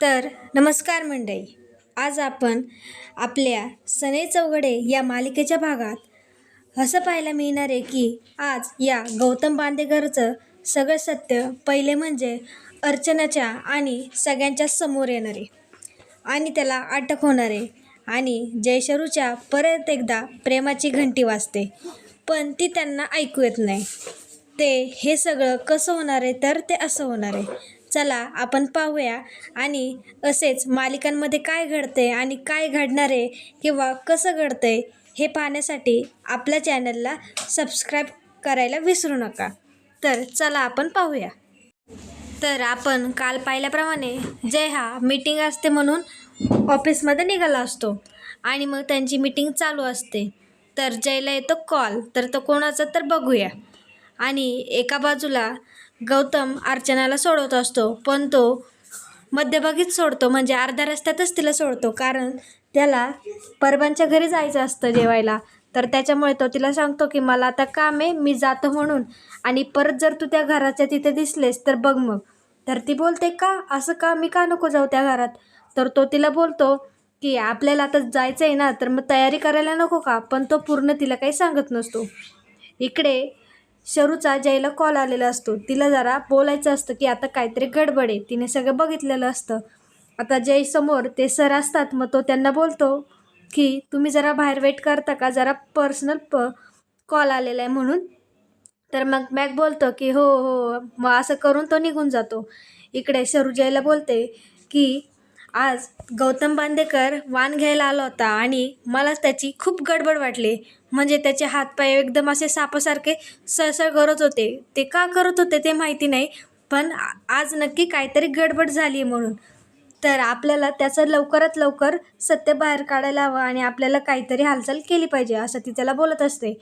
तर नमस्कार मंडळी. आज आपण आपल्या सनई चौघडे या मालिकेच्या भागात असं पाहायला मिळणार आहे की आज या गौतम बांदेकरचं सगळं सत्य पहिले म्हणजे अर्चनाच्या आणि सगळ्यांच्या समोर येणार आहे आणि त्याला अटक होणार आहे आणि जयशरूच्या परत एकदा प्रेमाची घंटी वाजते, पण ती त्यांना ऐकू येत नाही. हे सगळं कसं होणार आहे, तर ते असं होणार आहे. चला आपण पाहूया आणि असेच मालिकांमध्ये काय घडते आणि काय घडणार आहे किंवा कसं घडतंय हे पाहण्यासाठी आपल्या चॅनलला सबस्क्राईब करायला विसरू नका. तर चला आपण पाहूया. तर आपण काल पाहिल्याप्रमाणे जय हा मीटिंग असते म्हणून ऑफिसमध्ये निघाला असतो आणि मग त्यांची मीटिंग चालू असते. तर जयला येतो कॉल, तर तो कोणाचा तर बघूया. आणि एका बाजूला गौतम अर्चनाला सोडवत असतो, पण तो मध्यभागीच सोडतो, म्हणजे अर्ध्या रस्त्यातच तिला सोडतो, कारण त्याला परबांच्या घरी जायचं असतं जेवायला. तर त्याच्यामुळे तो तिला सांगतो की मला आता काम आहे, मी जातो म्हणून, आणि परत जर तू त्या घराच्या तिथे दिसलेस तर बघ मग. तर ती बोलते का असं का, मी का नको जाऊ त्या घरात. तर तो तिला बोलतो की आपल्याला आता जायचं आहे ना, तर मग तयारी करायला नको का. पण तो पूर्ण तिला काही सांगत नसतो. इकडे शरूचा जयला कॉल आलेला असतो. तिला जरा बोलायचं असतं की आता काहीतरी गडबड आहे. तिने सगळं बघितलेलं असतं. आता जय समोर ते सर असतात. मग तो त्यांना बोलतो की तुम्ही जरा बाहेर वेट करता का, जरा पर्सनल कॉल आलेला आहे म्हणून. तर मग मॅक बोलतो की हो हो, मग असं करून तो निघून जातो. इकडे शरू जयला बोलते की आज गौतम बांदेकर वाण घ्यायला आला होता आणि मला त्याची खूप गडबड वाटली. म्हणजे त्याचे हातपाय एकदम असे सापासारखे सळसळ करत होते. ते का करत होते ते माहिती नाही, पण आज नक्की काहीतरी गडबड झाली आहे म्हणून. तर आपल्याला त्याचं लवकरात लवकर सत्य बाहेर काढायला हवं आणि आपल्याला काहीतरी हालचाल केली पाहिजे, असं ती त्याला बोलत असते.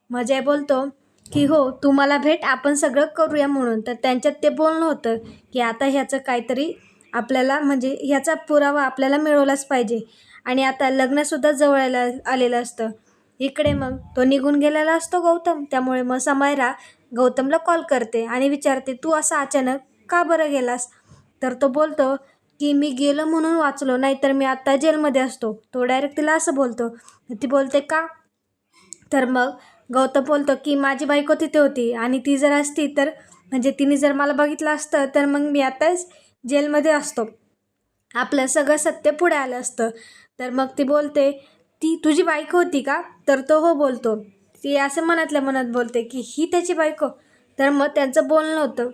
मग जय बोलतो की हो तू मला भेट, आपण सगळं करूया म्हणून. तर त्यांच्यात ते बोलणं होतं की आता ह्याचं काहीतरी आपल्याला, म्हणजे ह्याचा पुरावा आपल्याला मिळवलाच पाहिजे. आणि आता लग्नसुद्धा जवळ आलेलं असतं. इकडे मग तो निघून गेलेला असतो गौतम. त्यामुळे मग समायरा गौतमला कॉल करते आणि विचारते तू असा अचानक का बरं गेलास. तर तो बोलतो की मी गेलो म्हणून वाचलो, नाहीतर मी आत्ता जेलमध्ये असतो. तो डायरेक्ट तिला असं बोलतो. ती बोलते का. तर मग गौतम बोलतो की माझी बायको तिथे होती आणि ती जर असती तर, म्हणजे तिने जर मला बघितलं असतं तर मग मी आताच जेलमध्ये असतो, आपलं सगळं सत्य पुढे आलं असतं. तर मग ती बोलते ती तुझी बायको होती का. तर तो हो बोलतो. ती असं मनातल्या मनात बोलते की ही त्याची बायको. तर मग त्यांचं बोलणं होतं.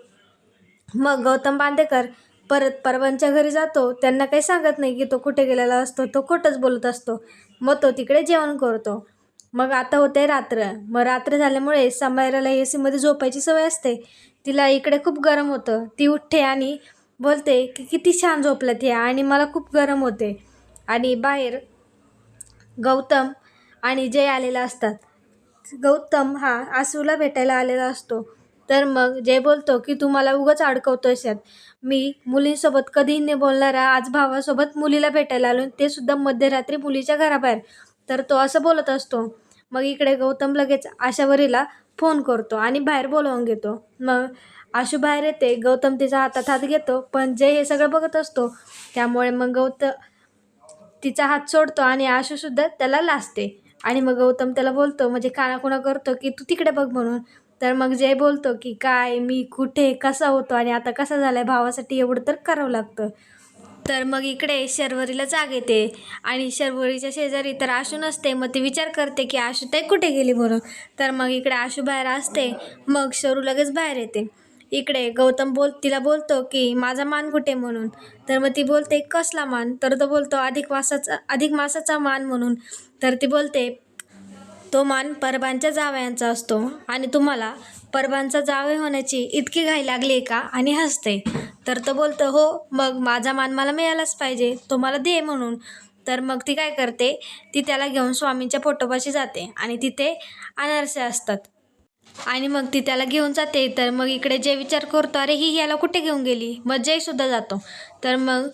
मग गौतम बांदेकर परत परबांच्या घरी जातो. त्यांना काही सांगत नाही की तो कुठे गेलेला असतो, तो खोटंच बोलत असतो. मग तो तिकडे जेवण करतो. मग आता होते रात्र. मग रात्र झाल्यामुळे समायराला ए सीमध्ये झोपायची सवय असते. तिला इकडे खूप गरम होतं. ती उठते आणि बोलते की किती छान झोपल्यात ह्या आणि मला खूप गरम होते. आणि बाहेर गौतम आणि जय आलेला असतात. गौतम हा आसूला भेटायला आलेला असतो. तर मग जय बोलतो की तू मला उगाच अडकवतोयस यात. मी मुलींसोबत कधीही न बोलणारा आज भावासोबत मुलीला भेटायला आलो, ते सुद्धा मध्यरात्री मुलीच्या घराबाहेर. तर तो असं बोलत असतो. मग इकडे गौतम लगेच आशावरीला फोन करतो आणि बाहेर बोलवून घेतो. मग आशू बाहेर येते. गौतम तिचा हातात हात घेतो, पण जय हे सगळं बघत असतो. त्यामुळे मग तिचा हात सोडतो आणि आशूसुद्धा त्याला लाजते. आणि मग गौतम त्याला बोलतो, म्हणजे कानाकुणा करतो की तू तिकडे बघ म्हणून. तर मग जय बोलतो की काय मी कुठे कसा होतो आणि आता कसा झाला आहे, भावासाठी एवढं तर करावं लागतं. तर मग इकडे शर्वरीला जाग येते आणि शर्वरीच्या शेजारी तर आशू नसते. मग ती विचार करते की आशूताई कुठे गेली म्हणून. तर मग इकडे आशू बाहेर असते. मग शरू लगेच बाहेर येते. इकडे गौतम तिला बोलतो की माझा मान कुठे म्हणून. तर मग ती बोलते कसला मान. तर तो बोलतो अधिक मासाचा मान म्हणून. तर ती बोलते तो मान परबांच्या जावयांचा असतो आणि तुम्हाला परबांचा जावई होण्याची इतकी घाई लागली आहे का, आणि हसते. तर तो बोलतो हो मग माझा मान मला मिळालाच पाहिजे, तो मला दे म्हणून. तर मग ती काय करते, ती त्याला घेऊन स्वामींच्या फोटोपाशी जाते आणि तिथे अनारसे असतात आणि मग ती त्याला घेऊन जाते. तर मग इकडे जय विचार करतो अरे ही याला कुठे घेऊन गेली. मग जयसुद्धा जातो. तर मग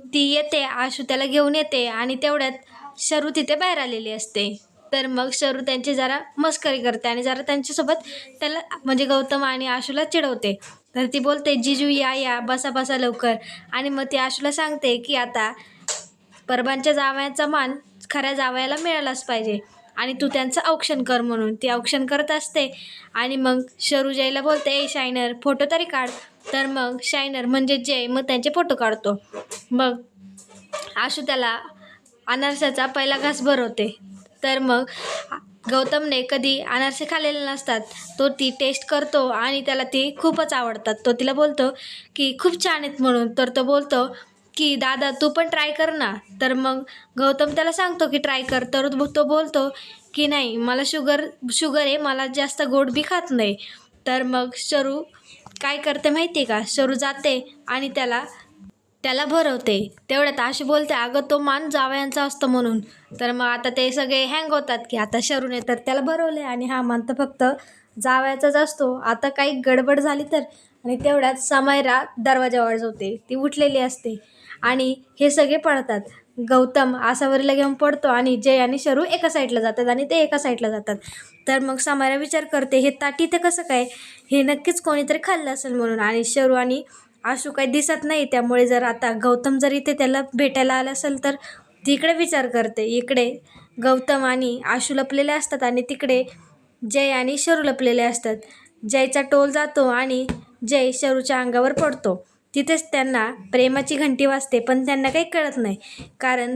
ती येते, आशू त्याला घेऊन येते आणि तेवढ्यात शरू तिथे बाहेर आलेली असते. तर मग शरू त्यांची जरा मस्करी करते आणि जरा त्यांच्यासोबत त्याला म्हणजे गौतम आणि आशूला चिडवते. तर ती बोलते, "जीजू या या, बसा बसा लवकर." आणि मग ती आशूला सांगते की आता परबांच्या जावयाचा मान खऱ्या जावयाला मिळालाच पाहिजे आणि तू त्यांचं औक्षण कर म्हणून. ती औक्षण करत असते आणि मग शरू जयला बोलते, "ए शायनर, फोटो तरी काढ." तर मग शायनर म्हणजे जय मग त्यांचे फोटो काढतो. मग आशू त्याला अनारशाचा पहिला घास भरवते. तर मग गौतमने कधी अनारसे खाल्लेले नसतात. तो ती टेस्ट करतो आणि त्याला ती खूपच आवडतात. तो तिला बोलतो की खूप छान आहेत म्हणून. तर तो बोलतो की दादा तू पण ट्राय कर ना. तर मग गौतम त्याला सांगतो की ट्राय कर. तर तो बोलतो की नाही मला शुगर आहे, मला जास्त गोड बी खात नाही. तर मग शरू काय करते माहिती आहे का? शरू जाते आणि त्याला त्याला भरवते. तेवढ्यात आशू बोलते, "अगं तो मान जावयांचा असतो म्हणून." तर मग आता ते सगळे हँग होतात की आता शरूने तर त्याला भरवले आणि हा मान तर फक्त जावयाचाच असतो. आता काही गडबड झाली तर. आणि तेवढ्यात समायरा दरवाजा वाजवते. ती उठलेली असते आणि हे सगळे पळतात. गौतम आसावरीला घेऊन पडतो आणि जय आणि शरू एका साईडला जातात आणि ते एका साईडला जातात. तर मग समायरा विचार करते, हे ताट इथे कसं काय? हे नक्कीच कोणीतरी खाल्लं असेल म्हणून. आणि शरू आणि आशू काही दिसत नाही. त्यामुळे जर आता गौतम जर इथे त्याला भेटायला आला असेल तर तिकडे विचार करते. इकडे गौतम आणि आशू लपलेले असतात आणि तिकडे जय आणि शरू लपलेले असतात. जयचा टोल जातो आणि जय शरूच्या अंगावर पडतो. तिथेच त्यांना प्रेमाची घंटी वाजते, पण त्यांना काही कळत नाही. कारण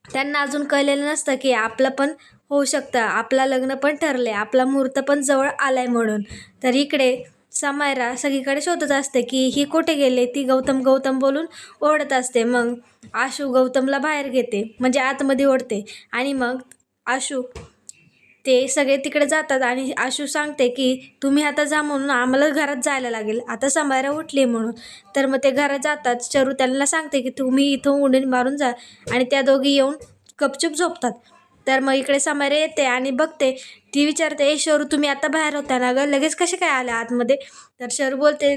त्यांना अजून कळलेलं नसतं की आपलं पण होऊ शकतं, आपलं लग्न पण ठरले, आपला मुहूर्त पण जवळ आलाय म्हणून. तर इकडे समायरा सगळीकडे शोधत असते की ही कुठे गेले. ती गौतम गौतम बोलून ओढत असते. मग आशू गौतमला बाहेर घेते म्हणजे आतमध्ये ओढते आणि मग आशू ते सगळे तिकडे जातात आणि आशू सांगते की तुम्ही आता जा म्हणून, आम्हाला घरात जायला लागेल, आता समायरा उठली म्हणून. तर मग ते घरात जातात. शरू त्यांना सांगते की तुम्ही इथून उडी मारून जा आणि त्या दोघी येऊन गपचूप झोपतात. तर मग इकडे समायरा येते आणि बघते. ती विचारते, "ए शरू तुम्ही आता बाहेर होता ना गं, लगेच कसे काय आल्या आतमध्ये?" तर शरू बोलते,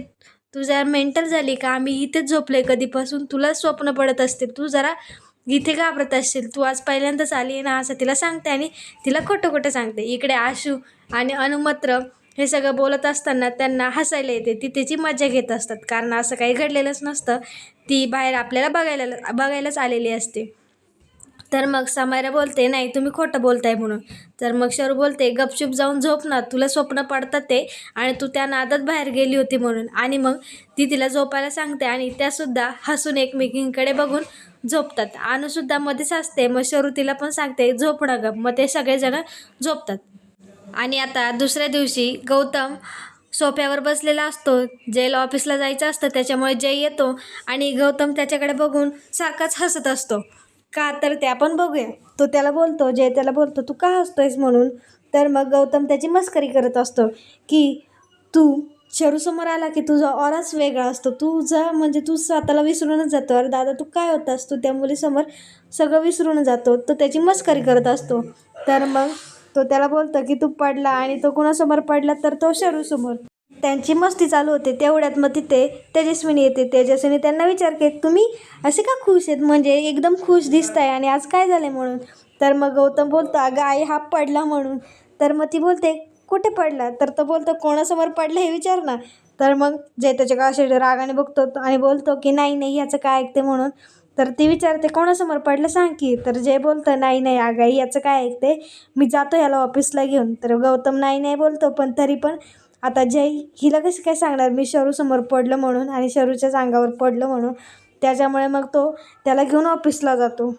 "तू जरा मेंटल झाली का? आम्ही इथेच झोपलोय कधीपासून, तुला स्वप्न पडत असतील, तू जरा इथे घाबरत असशील, तू आज पहिल्यांदाच आली आहे ना." असं तिला सांगते आणि तिला खोटं खोटं सांगते. इकडे आशू आणि अनुमत्र हे सगळं बोलत असताना त्यांना हसायला येते. ती त्याची मजा घेत असतात कारण असं काही घडलेलंच नसतं. ती बाहेर आपल्याला बघायलाच आलेली असते. तर मग समायरा बोलते, "नाही तुम्ही खोटं बोलताय म्हणून." तर मग शरू बोलते, "गपचूप जाऊन झोप ना, तुला स्वप्न पडतात ते आणि तू त्या नादात बाहेर गेली होती म्हणून." आणि मग ती तिला झोपायला सांगते आणि त्यासुद्धा हसून एकमेकींकडे बघून झोपतात. अनुसुद्धा मध्येच हसते. मग शरू तिला पण सांगते, "झोप ना गं." मग ते सगळेजण झोपतात. आणि आता दुसऱ्या दिवशी गौतम सोफ्यावर बसलेला असतो. जयला ऑफिसला जायचं असतं त्याच्यामुळे जय येतो आणि गौतम त्याच्याकडे बघून सारखाच हसत असतो. का तर ते आपण बघूया. तो त्याला बोलतो, जय त्याला बोलतो, "तू का हसतोयस?" म्हणून. तर मग गौतम त्याची मस्करी करत असतो की तू शरूसमोर आला की तुझा ऑराच वेगळा असतो. तुझा म्हणजे तू स्वतःला विसरूनच जातो. "अरे दादा तू काय होतास? तू त्या मुलीसमोर सगळं विसरून जातो." तो त्याची मस्करी करत असतो. तर मग तो त्याला बोलतो की तू पडला आणि तो कुणासमोर पडला तर तो शरूसमोर. त्यांची मस्ती चालू होते. तेवढ्यात मग तिथे तेजस्विनी येते. तेजस्विनी त्यांना विचारते, "तुम्ही असे का खुश आहेत? म्हणजे एकदम खुश दिसताय आणि आज काय झालं म्हणून?" तर मग गौतम बोलतो, "अगं आई हा पडला म्हणून." तर मग ती बोलते, "कुठे पडला?" तर तो बोलतो, "कोणासमोर पडलं हे विचार ना." तर मग जय त्याच्या असे रागाने बघतो आणि बोलतो की "नाही नाही याचं काय ऐकते म्हणून." तर ती विचारते, "कोणासमोर पडलं सांग की." तर जय बोलतो, "नाही नाही अगं आई याचं काय ऐकते, मी जातो ह्याला ऑफिसला घेऊन." तर गौतम नाही नाही बोलतो, पण तरी पण आता जय हिला कसं काय सांगणार मी शरूसमोर पडलं म्हणून आणि शरूच्याच अंगावर पडलं म्हणून. त्याच्यामुळे मग तो त्याला घेऊन ऑफिसला जातो.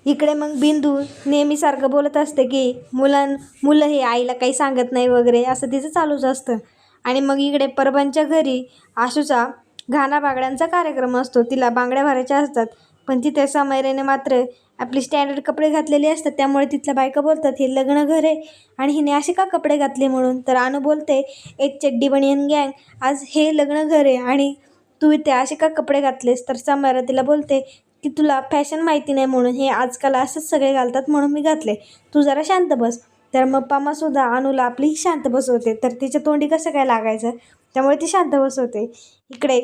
इकडे मग बिंदू नेहमीसारखं बोलत असते की मुलं हे आईला काही सांगत नाही वगैरे असं तिचं चालूच असतं. आणि मग इकडे परबांच्या घरी आशूचा घाना बांगड्यांचा कार्यक्रम असतो. तिला बांगड्या भरायच्या असतात. पण तिथे समायरेने मात्र आपली स्टँडर्ड कपडे घातलेले असतात. त्यामुळे तिथल्या बायका बोलतात, "हे लग्न घर आहे आणि हिने असे का कपडे घातले?" म्हणून. तर अनु बोलते, "एक चड्डी बनियन गँग, आज हे लग्न घर आहे आणि तू इथे असे का कपडे घातलेस?" तर समायरा तिला बोलते की "तुला फॅशन माहिती नाही म्हणून, हे आजकाल असंच सगळे घालतात म्हणून मी घातले, तू जरा शांत बस." तर मग पमासुद्धा अनुला आपली शांत बसवते. तर तिच्या तोंडी कसं काय लागायचं, त्यामुळे ती शांत बसवते. इकडे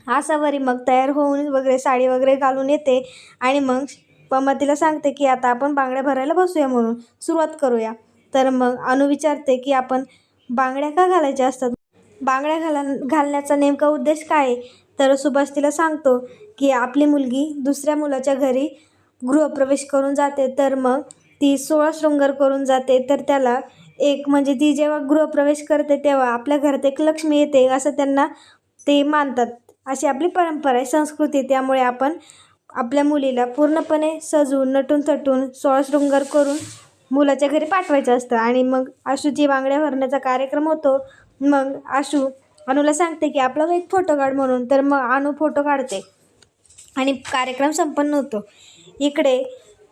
आसावरी मग तयार होऊन वगैरे साडी वगैरे घालून येते आणि मग पमा तिला सांगते की आता आपण बांगड्या भरायला बसूया, म्हणून सुरुवात करूया. तर मग अनु विचारते की आपण बांगड्या का घालायच्या असतात, बांगड्या घालण्याचा नेमका उद्देश काय आहे. तर सुभाष तिला सांगतो की आपली मुलगी दुसऱ्या मुलाच्या घरी गृहप्रवेश करून जाते, तर मग ती 16 शृंगार करून जाते. तर त्याला एक म्हणजे ती जेव्हा गृहप्रवेश करते तेव्हा आपल्या घरात एक लक्ष्मी येते असं त्यांना ते मानतात. अशी आपली परंपरा आहे, संस्कृती. त्यामुळे आपण आपल्या मुलीला पूर्णपणे सजवून नटून थटून 16 शृंगार करून मुलाच्या घरी पाठवायचं असतं. आणि मग आशूची बांगड्या भरण्याचा कार्यक्रम होतो. मग आशू अनुला सांगते की आपला एक फोटो काढ म्हणून. तर मग अनु फोटो काढते आणि कार्यक्रम संपन्न होतो. इकडे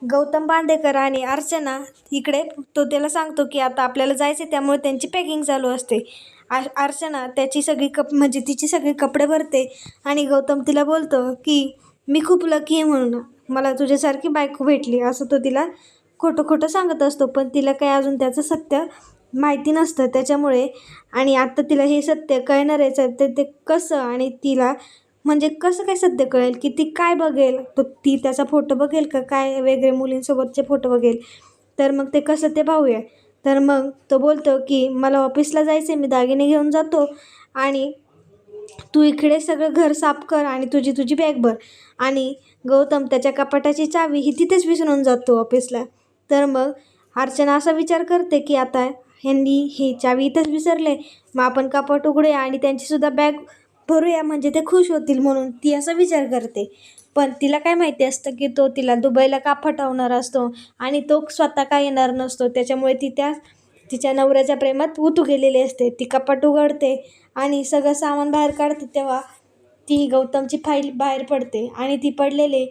गौतम बांदेकर आणि अर्चना इकडे तो त्याला सांगतो की आता आपल्याला जायचं, त्यामुळे त्यांची पॅकिंग चालू असते. अर्चना त्याची सगळी म्हणजे तिची सगळी कपडे भरते आणि गौतम तिला बोलतो की मी खूप लकी आहे म्हणून, मला तुझ्यासारखी बायको भेटली, असं तो तिला खोटं खोटं सांगत असतो. पण तिला काही अजून त्याचं सत्य माहिती नसतं त्याच्यामुळे. आणि आत्ता तिला हे सत्य कळणार आहे, ते कसं, आणि तिला म्हणजे कसं काय सत्य कळेल, की ती काय बघेल, तो ती त्याचा फोटो बघेल का काय वेगळे मुलींसोबतचे फोटो बघेल. तर मग ते कसं ते पाहूया. तर मग तो बोलतो की मला ऑफिसला जायचं आहे, मी दागिने घेऊन जातो आणि तू इकडे सगळं घर साफ कर आणि तुझी बॅग भर. आणि गौतम त्याच्या कपाटाची चावी ही तिथेच विसरून जातो ऑफिसला. तर मग अर्चना असा विचार करते की आता ह्यांनी ही चावी इथंच विसरले, मग आपण कपाट उघडूया आणि त्यांचीसुद्धा बॅग भरूया, म्हणजे ते खुश होतील, म्हणून ती असा विचार करते. पण तिला काय माहिती असतं की तो तिला दुबईला का फटवणार असतो आणि तो स्वतः का येणार नसतो. त्याच्यामुळे ती तिच्या नवऱ्याच्या प्रेमात उतू गेलेली असते. ती कपाट उघडते आणि सगळं सामान बाहेर काढते, तेव्हा ती गौतमची फाईल बाहेर पडते आणि ती पडलेले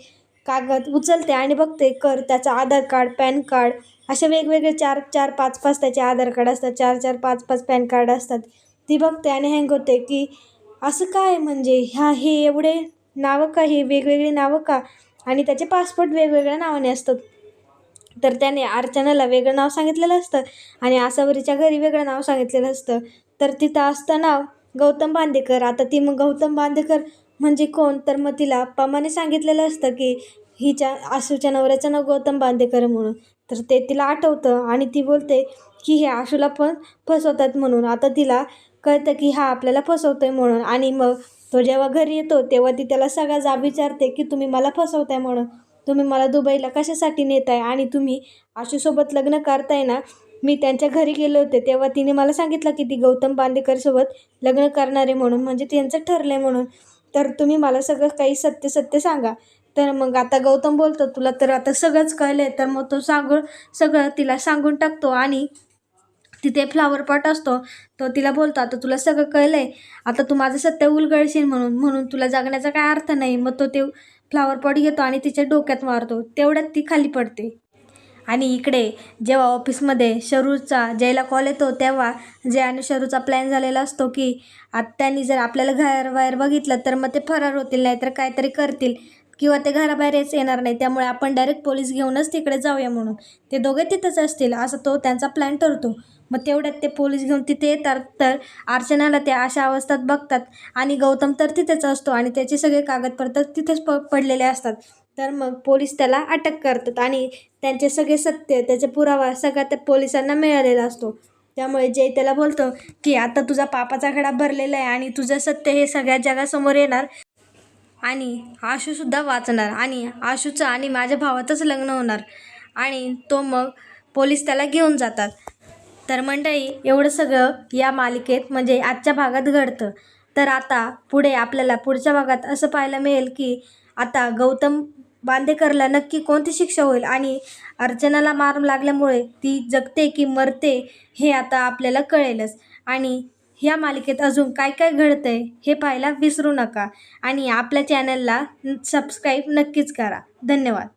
कागद उचलते आणि बघते त्याचं आधार कार्ड, पॅन कार्ड, असे वेगवेगळे 4-4, 5-5 त्याचे आधार कार्ड असतात, 4-4, 5-5 पॅन कार्ड असतात. ती बघते आणि हँग होते की असं काय, म्हणजे हे एवढे नावं का, हे वेगवेगळी नावं का, आणि त्याचे पासपोर्ट वेगवेगळ्या नावाने असतात. तर त्याने अर्चनाला वेगळं नाव सांगितलेलं असतं आणि आसावरीच्या घरी वेगळं नाव सांगितलेलं असतं. तर तिथं असतं नाव गौतम बांदेकर. आता ती मग गौतम बांदेकर म्हणजे कोण, तर मग तिला पमाने सांगितलेलं असतं की हिच्या आशूच्या नवऱ्याचं नाव गौतम बांदेकर म्हणून. तर ते तिला आठवतं आणि ती बोलते की हे आशूला पण फसवतात म्हणून. आता तिला कळतं की हा आपल्याला फसवतोय म्हणून. आणि मग तो जेव्हा घरी येतो तेव्हा ती त्याला सगळा जाब विचारते की तुम्ही मला फसवताय म्हणून, तुम्ही मला दुबईला कशासाठी नेताय आणि तुम्ही आशूसोबत लग्न करताय ना. मी त्यांच्या घरी गेले होते तेव्हा तिने मला सांगितलं की ती गौतम बांदेकरसोबत लग्न करणार आहे म्हणून, म्हणजे त्यांचं ठरलं आहे म्हणून. तर तुम्ही मला सगळं काही सत्य सांगा. तर मग आता गौतम बोलतो तुला तर आता सगळंच कळलं आहे. तर मग तो सगळं तिला सांगून टाकतो आणि तिथे फ्लावर पॉट असतो, तो तिला बोलतो आता तुला सगळं कळलं आहे, आता तू माझं सत्य उलगडशील म्हणून तुला जगण्याचा काय अर्थ नाही. मग तो ते फ्लावर पॉट घेतो आणि तिच्या डोक्यात मारतो, तेवढ्यात ती खाली पडते. आणि इकडे जेव्हा ऑफिसमध्ये शरूचा जयला कॉल येतो तेव्हा जय आणि शरूचा प्लॅन झालेला असतो की त्यांनी जर आपल्याला घराबाहेर बघितलं तर मग ते फरार होतील, नाहीतर काहीतरी करतील किंवा ते घराबाहेरच येणार नाही. त्यामुळे आपण डायरेक्ट पोलीस घेऊनच तिकडे जाऊया म्हणून. ते दोघे तिथंच असतील असं तो त्यांचा प्लॅन ठरतो. मग तेवढ्यात ते पोलीस घेऊन तिथे येतात. तर अर्चनाला त्या अशा अवस्थेत बघतात आणि गौतम तर तिथेच असतो आणि त्याचे सगळे कागदपत्र तिथेच पडलेले असतात. तर मग पोलीस त्याला अटक करतात आणि त्यांचे सगळे सत्य, त्याचे पुरावा सगळा त्या पोलिसांना मिळालेला असतो. त्यामुळे जय त्याला बोलतो की आता तुझा पापाचा खडा भरलेला आहे आणि तुझं सत्य हे सगळ्या जगासमोर येणार आणि आशूसुद्धा वाचणार आणि आशूचं आणि माझ्या भावाचंच लग्न होणार. आणि तो मग पोलीस त्याला घेऊन जातात. तर मंडळी एवढं सगळं या मालिकेत म्हणजे आजच्या भागात घडतं. तर आता पुढे आपल्याला पुढच्या भागात असं पाहायला मिळेल की आता गौतम बांदेकरला नक्की कोणती शिक्षा होईल आणि अर्चनाला मार लागल्यामुळे ती जगते की मरते हे आता आपल्याला कळेलच. आणि ह्या मालिकेत अजून काय काय घडतंय हे पाहायला विसरू नका आणि आपल्या चॅनलला सबस्क्राईब नक्कीच करा. धन्यवाद.